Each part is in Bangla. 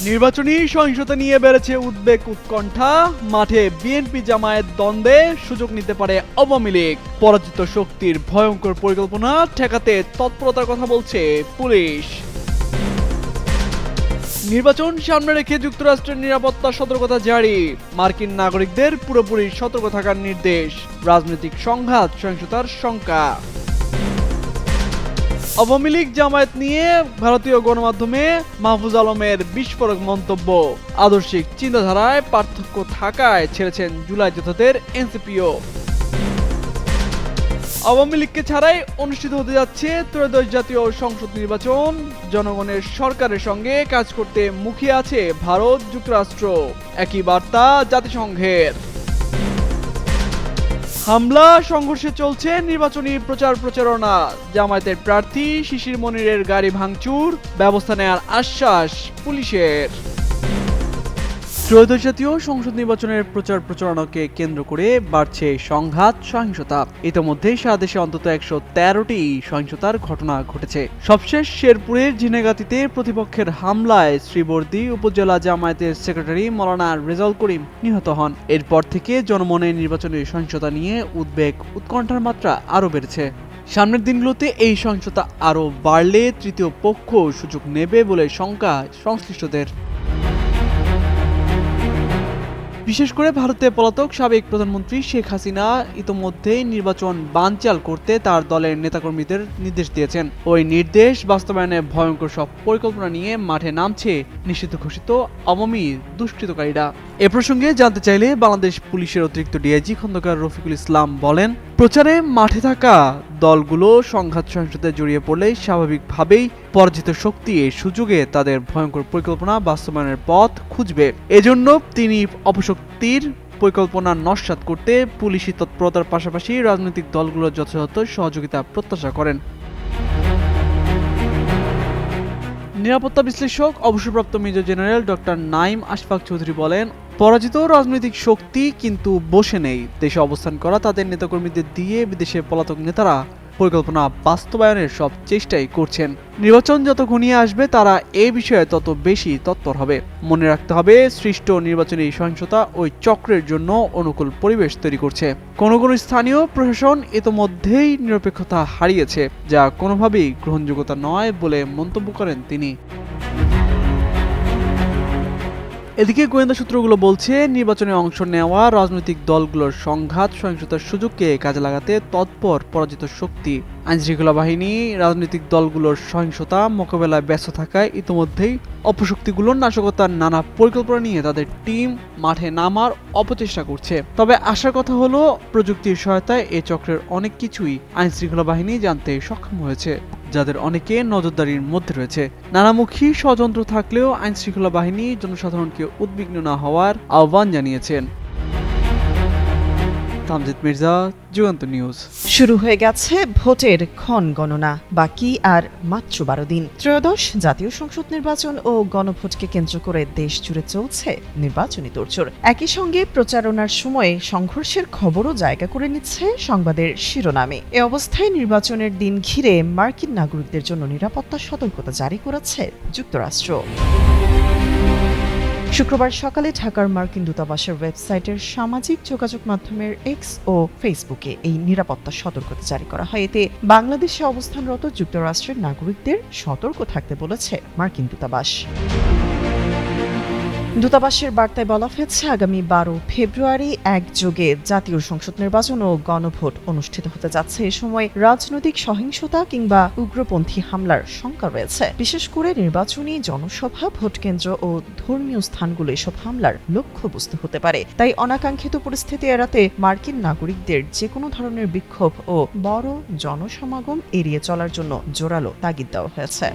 নির্বাচনী সহিংসতা নিয়ে বেড়েছে উদ্বেগ উৎকণ্ঠা। মাঠে বিএনপি জামায়াত দ্বন্দ্বে সুযোগ নিতে পারে আওয়ামী লীগ। পরাজিত শক্তির ভয়ঙ্কর পরিকল্পনা ঠেকাতে তৎপরতার কথা বলছে পুলিশ। নির্বাচন সামনে রেখে যুক্তরাষ্ট্রের নিরাপত্তা সতর্কতা জারি। মার্কিন নাগরিকদের পুরোপুরি সতর্ক থাকার নির্দেশ। রাজনৈতিক সংঘাত সহিংসতার শঙ্কা। আওয়ামী লীগ জামায়াত নিয়ে ভারতীয় গণমাধ্যমে মাহফুজ আলমের বিস্ফোরক মন্তব্য। আদর্শিক চিন্তাধারায় পার্থক্য থাকায় ছেড়েছেন জুলাই যোদ্ধাদের এনসিপিও। আওয়ামী লীগকে ছাড়াই অনুষ্ঠিত হতে যাচ্ছে ত্রয়োদশ জাতীয় সংসদ নির্বাচন। জনগণের সরকারের সঙ্গে কাজ করতে মুখিয়ে আছে ভারত যুক্তরাষ্ট্র। একই বার্তা জাতিসংঘের। হামলা সংঘর্ষে চলছে নির্বাচনী প্রচারণা। জামায়াতের প্রার্থী শিশির মনিরের গাড়ি ভাঙচুর, ব্যবস্থা নেওয়ার আশ্বাস পুলিশের। ত্রয়োদশ জাতীয় সংসদ নির্বাচনের প্রচারণাকে কেন্দ্র করে বাড়ছে সংঘাত সহিংসতা। ইতোমধ্যেই সারা দেশে অন্তত ১১৩টি সহিংসতার ঘটনা ঘটেছে। সবশেষ শেরপুরের ঝিনেগাতিতে প্রতিপক্ষের হামলায় শ্রীবর্দী উপজেলা জামায়াতের সেক্রেটারি মাওলানা রেজাউল করিম নিহত হন। এরপর থেকে জনমনে নির্বাচনী সহিংসতা নিয়ে উদ্বেগ উৎকণ্ঠার মাত্রা আরও বেড়েছে। সামনের দিনগুলোতে এই সহিংসতা আরও বাড়লে তৃতীয় পক্ষ সুযোগ নেবে বলে শঙ্কা সংশ্লিষ্টদের। বিশেষ করে ভারতে পলাতক সাবেক প্রধানমন্ত্রী শেখ হাসিনা ইতোমধ্যেই নির্বাচন বানচাল করতে তার দলের নেতাকর্মীদের নির্দেশ দিয়েছেন। ওই নির্দেশ বাস্তবায়নে ভয়ঙ্কর সব পরিকল্পনা নিয়ে মাঠে নামছে নিষিদ্ধ ঘোষিত আওয়ামী দুষ্কৃতকারীরা। এ প্রসঙ্গে জানতে চাইলে বাংলাদেশ পুলিশের অতিরিক্ত ডিআইজি খন্দকার রফিকুল ইসলাম বলেন, প্রচারে মাঠে থাকা দলগুলো সংঘাত সহিংসতায় জড়িয়ে পড়লে স্বাভাবিকভাবেই পরাজিত শক্তি এই সুযোগে তাদের ভয়ঙ্কর পরিকল্পনা বাস্তবায়নের পথ খুঁজবে। এজন্য তিনি অপশক্তির পরিকল্পনা নস্যাৎ করতে পুলিশি তৎপরতার পাশাপাশি রাজনৈতিক দলগুলোর যথাযথ সহযোগিতা প্রত্যাশা করেন। নিরাপত্তা বিশ্লেষক অবসরপ্রাপ্ত major general doctor Naim Ashfaq Chowdhury বলেন, পরাজিত রাজনৈতিক শক্তি কিন্তু বসে নেই। দেশে অবস্থান করা তাদের নেতাকর্মীদের দিয়ে বিদেশে পলাতক নেতারা পরিকল্পনা বাস্তবায়নের সব চেষ্টাই করছেন। নির্বাচন যত ঘনিয়ে আসবে তারা এ বিষয়ে তত বেশি তৎপর হবে। মনে রাখতে হবে, সৃষ্ট নির্বাচনী সহিংসতা ওই চক্রের জন্য অনুকূল পরিবেশ তৈরি করছে। কোনো স্থানীয় প্রশাসন ইতোমধ্যেই নিরপেক্ষতা হারিয়েছে, যা কোনোভাবেই গ্রহণযোগ্যতা নয় বলে মন্তব্য করেন তিনি। এদিকে গোয়েন্দা সূত্রগুলো বলছে, নির্বাচনে অংশ নেওয়া রাজনৈতিক দলগুলোর সংঘাত সহিংসতার সুযোগকে কাজে লাগাতে তৎপর পরাজিত শক্তি। আইনশৃঙ্খলা বাহিনী রাজনৈতিক দলগুলোর সহিংসতা মোকাবেলায় ব্যস্ত থাকায় ইতিমধ্যেই অপশক্তিগুলোর নাশকতার নানা পরিকল্পনা নিয়ে তাদের টিম মাঠে নামার অপচেষ্টা করছে। তবে আশার কথা হলো, প্রযুক্তির সহায়তায় এ চক্রের অনেক কিছুই আইনশৃঙ্খলা বাহিনী জানতে সক্ষম হয়েছে, যাদের অনেকে নজরদারির মধ্যে রয়েছে। নানামুখী ষড়যন্ত্র থাকলেও আইনশৃঙ্খলা বাহিনী জনসাধারণকে উদ্বিগ্ন না হওয়ার আহ্বান জানিয়েছেন। তামজিদ মির্জা, যুগান্ত নিউজ। শুরু হয়ে গেছে ভোটের ক্ষণ গণনা। বাকি আর মাত্র 12 দিন। ত্রয়োদশ জাতীয় সংসদ নির্বাচন ও গণভোটকে কেন্দ্র করে দেশ জুড়ে চলছে নির্বাচনী তোড়জোড়। একই সঙ্গে প্রচারণার সময়ে সংঘর্ষের খবরও জায়গা করে নিচ্ছে সংবাদের শিরোনামে। এ অবস্থায় নির্বাচনের দিন ঘিরে মার্কিন নাগরিকদের জন্য নিরাপত্তা সতর্কতা জারি করেছে যুক্তরাষ্ট্র। শুক্রবার সকালে ঢাকার মার্কিন দূতাবাসের ওয়েবসাইটের সামাজিক যোগাযোগ মাধ্যমের এক্স ও ফেসবুকে এই নিরাপত্তা সতর্কতা জারি করা হয়। এতে বাংলাদেশে অবস্থানরত যুক্তরাষ্ট্রের নাগরিকদের সতর্ক থাকতে বলেছে মার্কিন দূতাবাস। দূতাবাসের বার্তায় বলা হয়েছে, আগামী 12 ফেব্রুয়ারি একযোগে জাতীয় সংসদ নির্বাচন ও গণভোট অনুষ্ঠিত হতে যাচ্ছে। এ সময় রাজনৈতিক সহিংসতা কিংবা উগ্রপন্থী হামলার শঙ্কা রয়েছে। বিশেষ করে নির্বাচনী জনসভা, ভোটকেন্দ্র ও ধর্মীয় স্থানগুলো এসব হামলার লক্ষ্যবস্তু হতে পারে। তাই অনাকাঙ্ক্ষিত পরিস্থিতি এড়াতে মার্কিন নাগরিকদের যে কোনো ধরনের বিক্ষোভ ও বড় জনসমাগম এড়িয়ে চলার জন্য জোরালো তাগিদ দেওয়া হয়েছে।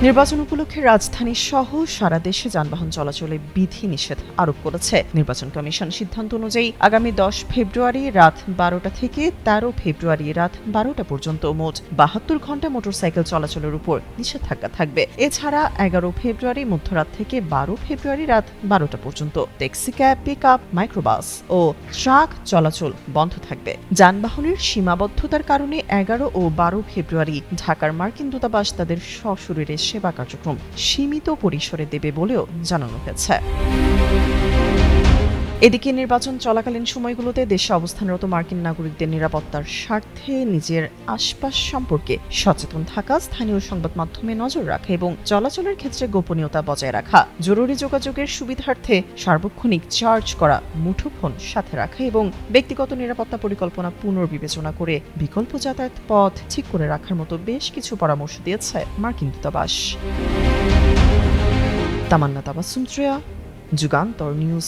নির্বাচন উপলক্ষে রাজধানী সহ সারা দেশে যানবাহন চলাচলে বিধিনিষেধ আরোপ করেছে নির্বাচন কমিশন। সিদ্ধান্ত অনুযায়ী আগামী 10 ফেব্রুয়ারি রাত 12টা থেকে 13 ফেব্রুয়ারি রাত 12টা পর্যন্ত মোট 72 ঘন্টা মোটরসাইকেল চলাচলের উপর নিষেধাজ্ঞা থাকবে। এছাড়া 11 ফেব্রুয়ারি মধ্যরাত থেকে 12 ফেব্রুয়ারি রাত 12টা পর্যন্ত ট্যাক্সি, ক্যাব, পিকআপ, মাইক্রোবাস ও ট্রাক চলাচল বন্ধ থাকবে। যানবাহনের সীমাবদ্ধতার কারণে 11 ও 12 ফেব্রুয়ারি ঢাকার মার্কিন দূতাবাস তাদের সশরীরে সেবা কার্যক্রম সীমিত পরিসরে দেবে বলেও জানানো হয়েছে। এদিকে নির্বাচন চলাকালীন সময়গুলোতে দেশে অবস্থানরত মার্কিন নাগরিকদের নিরাপত্তার স্বার্থে নিজের আশপাশ সম্পর্কে সচেতন থাকা, স্থানীয় সংবাদ মাধ্যমে নজর রাখা এবং চলাচলের ক্ষেত্রে গোপনীয়তা বজায় রাখা, জরুরি যোগাযোগের সুবিধার্থে সার্বক্ষণিক চার্জ করা মুঠোফোন সাথে রাখা এবং ব্যক্তিগত নিরাপত্তা পরিকল্পনা পুনর্বিবেচনা করে বিকল্প যাতায়াত পথ ঠিক করে রাখার মতো বেশ কিছু পরামর্শ দিয়েছে মার্কিন দূতাবাস। তামান্না তাবাসসুম, যুগান্তর নিউজ।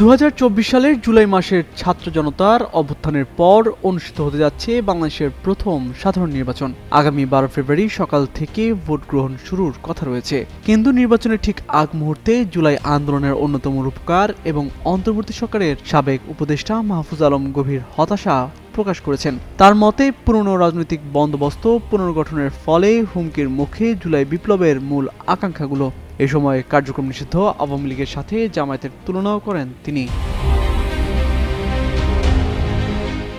2024 সালের জুলাই মাসের ছাত্র জনতার অভ্যুত্থানের পর অনুষ্ঠিত হতে যাচ্ছে বাংলাদেশের প্রথম সাধারণ নির্বাচন। আগামী 12 ফেব্রুয়ারি সকাল থেকে ভোট গ্রহণ শুরুর কথা রয়েছে, কিন্তু নির্বাচনের ঠিক আগ মুহূর্তে জুলাই আন্দোলনের অন্যতম রূপকার এবং অন্তর্বর্তী সরকারের সাবেক উপদেষ্টা মাহফুজ আলম গভীর হতাশা প্রকাশ করেছেন। তার মতে, পুরনো রাজনৈতিক বন্দোবস্ত পুনর্গঠনের ফলে হুমকির মুখে জুলাই বিপ্লবের মূল আকাঙ্ক্ষাগুলো। এ সময় কার্যক্রম নিষিদ্ধ আওয়ামী লীগের সাথে জামায়াতের তুলনাও করেন তিনি।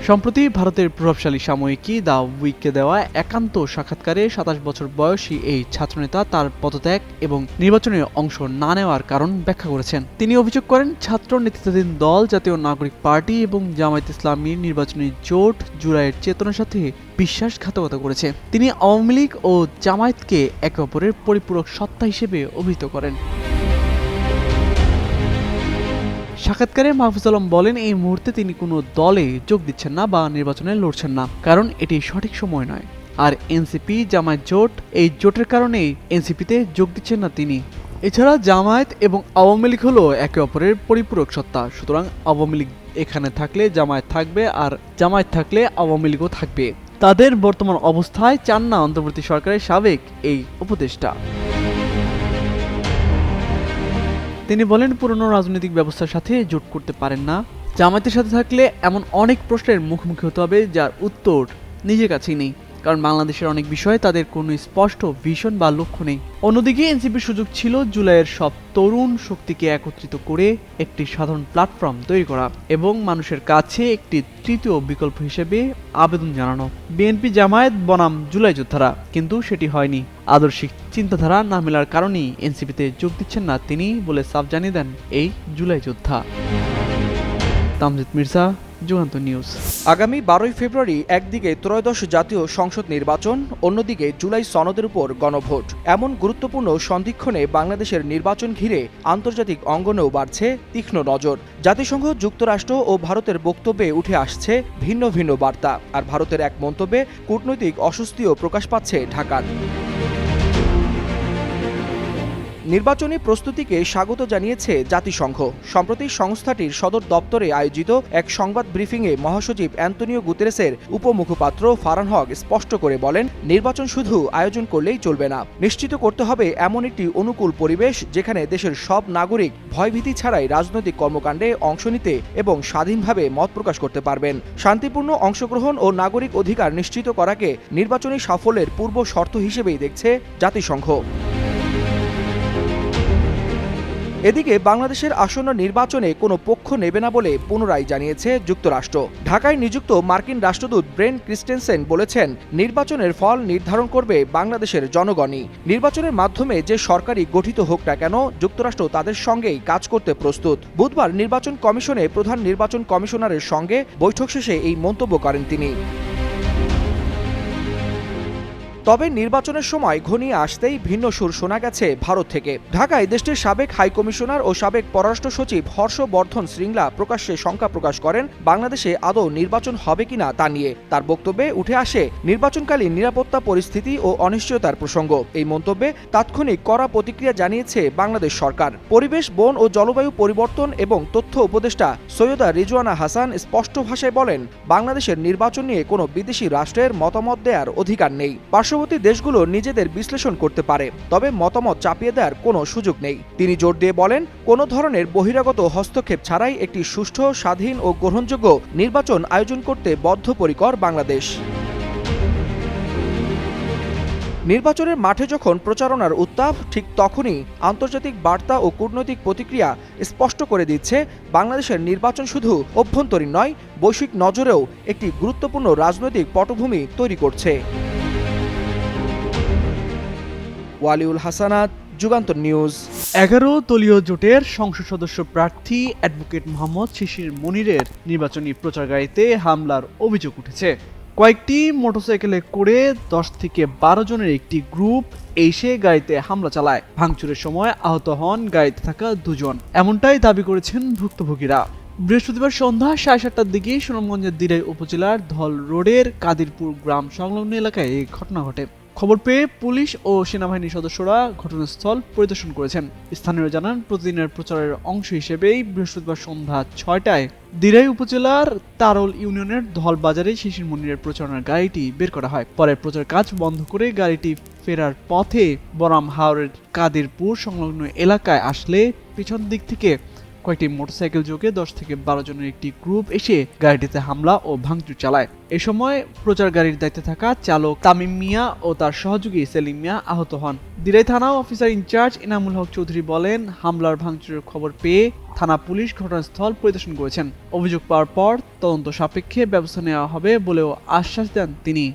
সম্প্রতি ভারতের প্রভাবশালী সাময়িকী দ্য উইককে দেওয়া একান্ত সাক্ষাৎকারে 27 বছর বয়সী এই ছাত্রনেতা তার পদত্যাগ এবং নির্বাচনে অংশ না নেওয়ার কারণ ব্যাখ্যা করেছেন। তিনি অভিযোগ করেন, ছাত্র নেতৃত্বাধীন দল জাতীয় নাগরিক পার্টি এবং জামায়াত ইসলামীর নির্বাচনী জোট জুলাইয়ের চেতনার সাথে বিশ্বাসঘাতকতা করেছে। তিনি আওয়ামী লীগ ও জামায়াতকে একে অপরের পরিপূরক সত্তা হিসেবে অভিহিত করেন। সাক্ষাৎকারে মাহফুজ আলম বলেন, এই মুহূর্তে তিনি কোনো দলে যোগ দিচ্ছেন না বা নির্বাচনে লড়ছেন না, কারণ এটি সঠিক সময় নয়। আর এনসিপি জামায়াত জোট, এই জোটের কারণেই এনসিপিতে যোগ দিচ্ছেন না তিনি। এছাড়া জামায়াত এবং আওয়ামী লীগ হলো একে অপরের পরিপূরক সত্তা, সুতরাং আওয়ামী লীগ এখানে থাকলে জামায়াত থাকবে, আর জামায়াত থাকলে আওয়ামী লীগও থাকবে। তাদের বর্তমান অবস্থায় চান না অন্তর্বর্তী সরকারের সাবেক এই উপদেষ্টা। তিনি বলেন, পুরনো রাজনৈতিক ব্যবস্থার সাথে জোট করতে পারেন না। জামায়াতের সাথে থাকলে এমন অনেক প্রশ্নের মুখোমুখি হতে হবে যার উত্তর নিজের কাছেই নেই, কারণ বাংলাদেশের অনেক বিষয়ে তাদের কোনো স্পষ্ট ভিশন বা লক্ষ্য নেই। অন্যদিকে এনসিপির সুযোগ ছিল জুলাইয়ের সব তরুণ শক্তিকে একত্রিত করে একটি সাধারণ প্ল্যাটফর্ম তৈরি করা এবং মানুষের কাছে একটি তৃতীয় বিকল্প হিসেবে আবেদন জানানো। বিএনপি জামায়াত বনাম জুলাই যোদ্ধারা, কিন্তু সেটি হয়নি। আদর্শিক চিন্তাধারা না মেলার কারণেই এনসিপিতে যোগ দিচ্ছেন না তিনি বলে সাফ জানিয়ে দেন এই জুলাই যোদ্ধা। তামজিদ মির্জা, যুগান্তর নিউজ। আগামী 12 ফেব্রুয়ারি একদিকে ত্রয়োদশ জাতীয় সংসদ নির্বাচন, অন্যদিকে জুলাই সনদের উপর গণভোট। এমন গুরুত্বপূর্ণ সন্ধিক্ষণে বাংলাদেশের নির্বাচন ঘিরে আন্তর্জাতিক অঙ্গনেও বাড়ছে তীক্ষ্ণ নজর। জাতিসংঘ, যুক্তরাষ্ট্র ও ভারতের বক্তব্যে উঠে আসছে ভিন্ন ভিন্ন বার্তা, আর ভারতের এক মন্তব্যে কূটনৈতিক অস্বস্তিও প্রকাশ পাচ্ছে ঢাকার। নির্বাচনী প্রস্তুতিকে স্বাগত জানিয়েছে জাতিসংঘ। সম্প্রতি সংস্থাটির সদর দপ্তরে আয়োজিত এক সংবাদ ব্রিফিংয়ে মহাসচিব অ্যান্তনিও গুতেরেসের উপমুখপাত্র ফারহান হক স্পষ্ট করে বলেন, নির্বাচন শুধু আয়োজন করলেই চলবে না, নিশ্চিত করতে হবে এমন একটি অনুকূল পরিবেশ যেখানে দেশের সব নাগরিক ভয়ভীতি ছাড়াই রাজনৈতিক কর্মকাণ্ডে অংশ নিতে এবং স্বাধীনভাবে মত প্রকাশ করতে পারবেন। শান্তিপূর্ণ অংশগ্রহণ ও নাগরিক অধিকার নিশ্চিত করাকে নির্বাচনী সাফল্যের পূর্ব শর্ত হিসেবেই দেখছে জাতিসংঘ। এদিকে বাংলাদেশের আসন্ন নির্বাচনে কোনো পক্ষ নেবে না বলে পুনরায় জানিয়েছে যুক্তরাষ্ট্র। ঢাকায় নিযুক্ত মার্কিন রাষ্ট্রদূত ব্রেন ক্রিস্টেনসেন বলেছেন, নির্বাচনের ফল নির্ধারণ করবে বাংলাদেশের জনগণই। নির্বাচনের মাধ্যমে যে সরকারই গঠিত হোক না কেন, যুক্তরাষ্ট্র তাদের সঙ্গেই কাজ করতে প্রস্তুত। বুধবার নির্বাচন কমিশনে প্রধান নির্বাচন কমিশনারের সঙ্গে বৈঠক শেষে এই মন্তব্য করেন তিনি। তবে নির্বাচনের সময় ঘনিয়ে আসতেই ভিন্ন সুর শোনা গেছে ভারত থেকে। ঢাকায় দেশটির সাবেক হাইকমিশনার ও সাবেক পররাষ্ট্র সচিব হর্ষবর্ধন শ্রীংলা প্রকাশ্যে শঙ্কা প্রকাশ করেন বাংলাদেশে আদৌ নির্বাচন হবে কিনা তা নিয়ে। তার বক্তব্যে উঠে আসে নির্বাচনকালীন নিরাপত্তা পরিস্থিতি ও অনিশ্চয়তার প্রসঙ্গ। এই মন্তব্যে তাৎক্ষণিক কড়া প্রতিক্রিয়া জানিয়েছে বাংলাদেশ সরকার। পরিবেশ, বন ও জলবায়ু পরিবর্তন এবং তথ্য উপদেষ্টা সৈয়দা রিজওয়ানা হাসান স্পষ্ট ভাষায় বলেন, বাংলাদেশের নির্বাচন নিয়ে কোনো বিদেশি রাষ্ট্রের মতামত দেওয়ার অধিকার নেই। পার্শ্ববর্তী দেশগুলো নিজেদের বিশ্লেষণ করতে পারে, তবে মতামত চাপিয়ে দেওয়ার কোনো সুযোগ নেই। তিনি জোর দিয়ে বলেন, কোনো ধরনের বহিরাগত হস্তক্ষেপ ছাড়াই একটি সুষ্ঠু, স্বাধীন ও গ্রহণযোগ্য নির্বাচন আয়োজন করতে বদ্ধপরিকর বাংলাদেশ। নির্বাচনের মাঠে যখন প্রচারণার উত্তাপ, ঠিক তখনই আন্তর্জাতিক বার্তা ও কূটনৈতিক প্রতিক্রিয়া স্পষ্ট করে দিচ্ছে বাংলাদেশের নির্বাচন শুধু অভ্যন্তরীণ নয়, বৈশ্বিক নজরেও একটি গুরুত্বপূর্ণ রাজনৈতিক পটভূমি তৈরি করছে। ওয়ালিউল হাসানাত, যুগান্তর নিউজ। 11 দলীয় জোটের সংসদ সদস্য প্রার্থী অ্যাডভোকেট মোহাম্মদ শিশির মনিরের নির্বাচনী প্রচার গাড়িতে হামলার অভিযোগ উঠেছে। কয়েকটি মোটরসাইকেলে করে 10 থেকে 12 জনের একটি গ্রুপ এসে গাড়িতে হামলা চালায়। ভাঙচুরের সময় আহত হন গাড়িতে থাকা 2 জন, এমনটাই দাবি করেছেন ভুক্তভোগীরা। বৃহস্পতিবার সন্ধ্যা 7:30টার দিকে সুনামগঞ্জের দিরাই উপজেলার ধল রোডের কাদিরপুর গ্রাম সংলগ্ন এলাকায় এই ঘটনা ঘটে। খবর পেয়ে পুলিশ ও সেনাবাহিনীর সদস্যরা ঘটনাস্থল পরিদর্শন করেছেন। স্থানীয়রা জানান, প্রতিদিনের প্রচারের অংশ হিসেবেই বৃহস্পতিবার সন্ধ্যা 6টায় দিরাই উপজেলার তারল ইউনিয়নের ধল বাজারে শিশির মনিরের প্রচারণার গাড়িটি বের করা হয়। পরে প্রচার কাজ বন্ধ করে গাড়িটি ফেরার পথে বরাম হাওরের কাদিরপুর সংলগ্ন এলাকায় আসলে পিছন দিক থেকে কয়েকটি মোটরসাইকেল যোগে 10 থেকে 12 জনের একটি গ্রুপ এসে গাড়িটিতে হামলা ও ভাঙচুর চালায়। এ সময় প্রচার গাড়ির দায়িত্বে থাকা চালক তামিম মিয়া ও তার সহযোগী সেলিম মিয়া আহত হন। দিরাই থানা অফিসার ইনচার্জ ইনামুল হক চৌধুরী বলেন, হামলার ভাঙচুরের খবর পেয়ে থানা পুলিশ ঘটনাস্থল পরিদর্শন করেছেন। অভিযোগ পাওয়ার পর তদন্ত সাপেক্ষে ব্যবস্থা নেওয়া হবে বলেও আশ্বাস দেন তিনি।